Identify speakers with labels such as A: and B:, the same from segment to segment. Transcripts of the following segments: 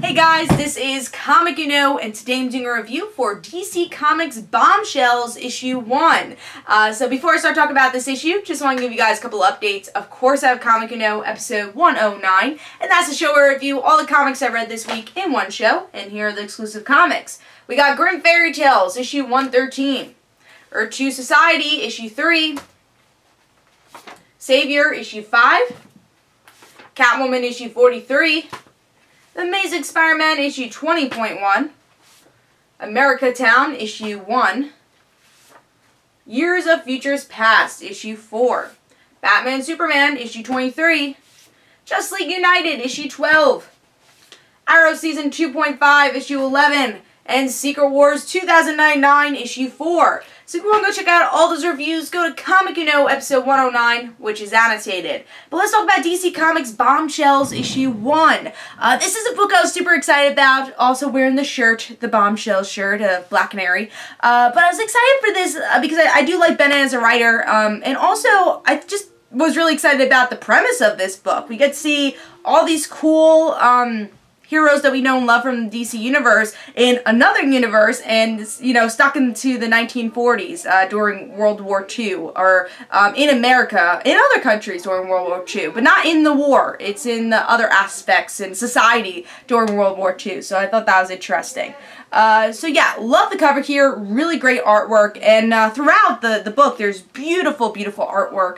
A: Hey guys, this is Comic Uno, and today I'm doing a review for DC Comics Bombshells issue 1. So before I start talking about this issue, just want to give you guys a couple updates. Of course, I have Comic Uno episode 109, and that's a show where I review all the comics I've read this week in one show, and here are the exclusive comics. We got Grim Fairy Tales, issue 113, Earth 2 Society, issue 3, Savior, issue 5, Catwoman, issue 43, The Amazing Spider-Man, issue 20.1, America Town, issue 1, Years of Futures Past, issue 4, Batman Superman, issue 23, Justice League United, issue 12, Arrow Season 2.5, issue 11, and Secret Wars 2099, issue 4. So if you want to go check out all those reviews, go to Comic Uno episode 109, which is annotated. But let's talk about DC Comics Bombshells issue 1. This is a book I was super excited about. Also wearing the shirt, the Bombshells shirt of Black Canary. But I was excited for this because I do like Ben as a writer. And also, I just was really excited about the premise of this book. We get to see all these cool heroes that we know and love from the DC universe in another universe, and, you know, stuck into the 1940s during World War II, or in America, in other countries during World War II, but not in the war. It's in the other aspects in society during World War II, so I thought that was interesting. So yeah, love the cover here, really great artwork, and throughout the book there's beautiful, beautiful artwork.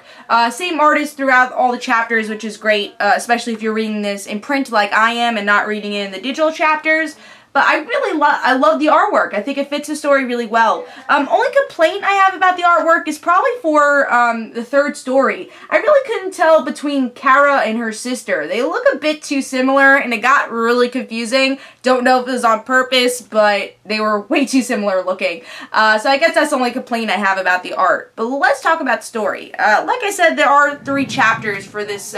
A: Same artist throughout all the chapters, which is great, especially if you're reading this in print like I am and not reading it in the digital chapters. But I love the artwork. I think it fits the story really well. Only complaint I have about the artwork is probably for the third story. I really couldn't tell between Kara and her sister. They look a bit too similar, and it got really confusing. Don't know if it was on purpose, but they were way too similar looking. So I guess that's the only complaint I have about the art. But let's talk about story. Like I said, there are 3 chapters for this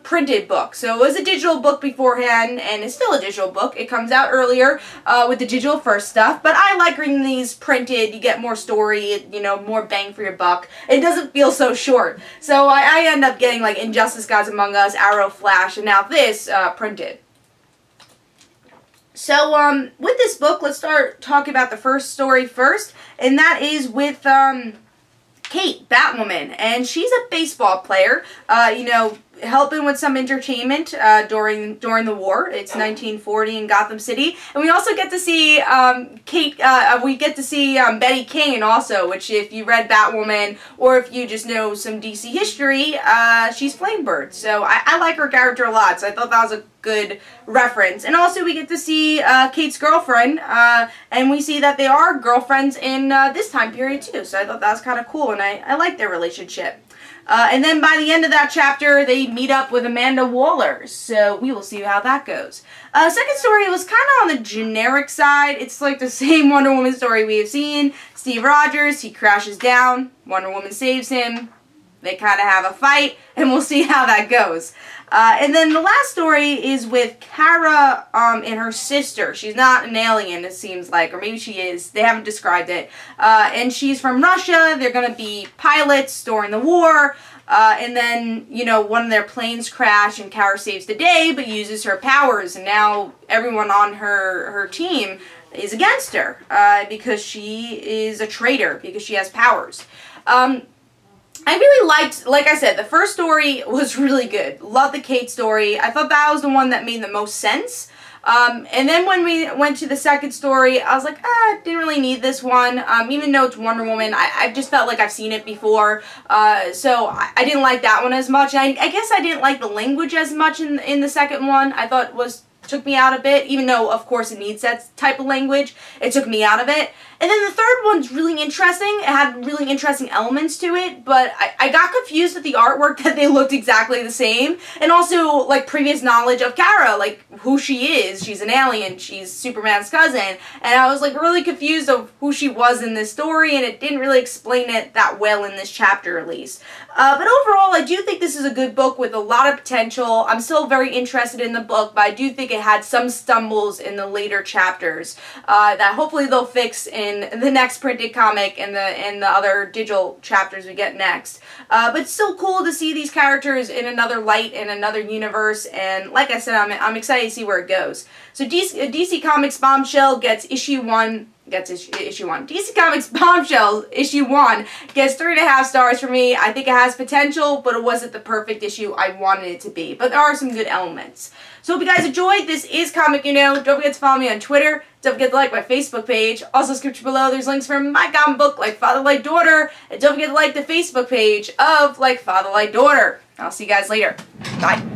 A: printed book. So it was a digital book beforehand, and it's still a digital book. It comes out earlier with the digital first stuff, but I like reading these printed. You get more story, you know, more bang for your buck. It doesn't feel so short. So I end up getting like Injustice, Gods Among Us, Arrow, Flash, and now this printed. So with this book, let's start talking about the first story first, and that is with Kate, Batwoman, and she's a baseball player, you know, helping with some entertainment during the war. It's 1940 in Gotham City, and we also get to see Betty Kane also, which if you read Batwoman or if you just know some DC history, she's Flamebird. So I like her character a lot, so I thought that was a good reference. And also we get to see Kate's girlfriend, and we see that they are girlfriends in this time period too, so I thought that was kind of cool, and I like their relationship. And then by the end of that chapter, they meet up with Amanda Waller, so we will see how that goes. Second story was kind of on the generic side. It's like the same Wonder Woman story we have seen. Steve Rogers, he crashes down, Wonder Woman saves him, they kind of have a fight, and we'll see how that goes. And then the last story is with Kara and her sister. She's not an alien, it seems like, or maybe she is. They haven't described it. And she's from Russia. They're going to be pilots during the war. And then, you know, one of their planes crash, and Kara saves the day, but uses her powers. And now everyone on her team is against her because she is a traitor, because she has powers. I really liked, like I said, the first story was really good. Loved the Kate story. I thought that was the one that made the most sense. And then when we went to the second story, I was like, didn't really need this one. Even though it's Wonder Woman, I just felt like I've seen it before. So I didn't like that one as much. I guess I didn't like the language as much in the second one. I thought took me out a bit, even though, of course, it needs that type of language. It took me out of it. And then the third one's really interesting. It had really interesting elements to it, but I got confused with the artwork that they looked exactly the same. And also, like, previous knowledge of Kara, like, who she is. She's an alien. She's Superman's cousin. And I was, like, really confused of who she was in this story, and it didn't really explain it that well in this chapter, at least. But overall, I do think this is a good book with a lot of potential. I'm still very interested in the book, but I do think it had some stumbles in the later chapters that hopefully they'll fix in the next printed comic and the other digital chapters we get next. But it's still cool to see these characters in another light, in another universe, and like I said, I'm excited to see where it goes. So DC Comics Bombshell gets issue 1. Issue 1. DC Comics Bombshells issue 1 gets 3.5 stars for me. I think it has potential, but it wasn't the perfect issue I wanted it to be. But there are some good elements. So hope you guys enjoyed. This is Comic Uno. Don't forget to follow me on Twitter. Don't forget to like my Facebook page. Also, description below, there's links for my comic book, Like Father, Like Daughter. And don't forget to like the Facebook page of Like Father, Like Daughter. I'll see you guys later. Bye.